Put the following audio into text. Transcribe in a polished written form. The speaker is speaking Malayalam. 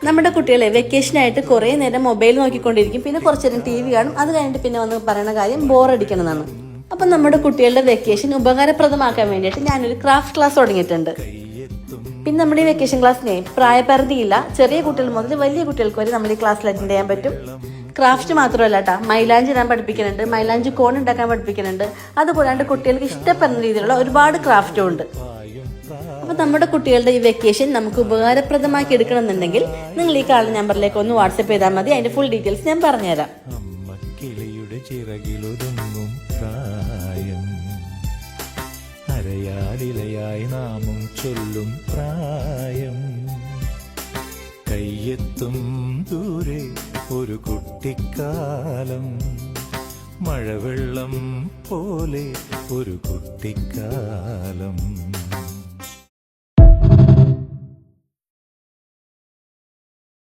നമ്മുടെ കുട്ടികളെ വെക്കേഷനായിട്ട് കുറേ നേരം മൊബൈൽ നോക്കിക്കൊണ്ടിരിക്കും, പിന്നെ കുറച്ച് നേരം TV കാണും. അത് കഴിഞ്ഞിട്ട് പിന്നെ വന്ന് പറയുന്ന കാര്യം ബോറടിക്കണമെന്നാണ്. അപ്പം നമ്മുടെ കുട്ടികളുടെ വെക്കേഷൻ ഉപകാരപ്രദമാക്കാൻ വേണ്ടിയിട്ട് ഞാനൊരു ക്രാഫ്റ്റ് ക്ലാസ് തുടങ്ങിയിട്ടുണ്ട്. പിന്നെ നമ്മുടെ ഈ വെക്കേഷൻ ക്ലാസ്സിനെ പ്രായപരിധിയില്ല, ചെറിയ കുട്ടികൾ മുതൽ വലിയ കുട്ടികൾക്ക് വരെ നമ്മുടെ ഈ ക്ലാസ്സിൽ അറ്റൻഡ് ചെയ്യാൻ പറ്റും. ക്രാഫ്റ്റ് മാത്രമല്ല കേട്ടോ, മൈലാഞ്ചി ഇടാൻ പഠിപ്പിക്കുന്നുണ്ട്, മൈലാഞ്ചി കോൺ ഉണ്ടാക്കാൻ പഠിപ്പിക്കുന്നുണ്ട്. അതുകൂടാണ്ട് കുട്ടികൾക്ക് ഇഷ്ടപ്പെടുന്ന രീതിയിലുള്ള ഒരുപാട് ക്രാഫ്റ്റും ഉണ്ട്. അപ്പോൾ നമ്മുടെ കുട്ടികളുടെ ഈ വെക്കേഷൻ നമുക്ക് ഉപകാരപ്രദമാക്കി എടുക്കണമെന്നുണ്ടെങ്കിൽ നിങ്ങൾ ഈ കാണുന്ന നമ്പറിലേക്ക് ഒന്ന് വാട്സപ്പ് ചെയ്താൽ മതി. അതിൻ്റെ ഫുൾ ഡീറ്റെയിൽസ് ഞാൻ പറഞ്ഞുതരാം. അരയാലിലയായി നാമം ചൊല്ലും പ്രായം, കയ്യെത്തും ദൂരെ ഒരു കുട്ടിക്കാലം, മഴവെള്ളം പോലെ ഒരു കുട്ടിക്കാലം.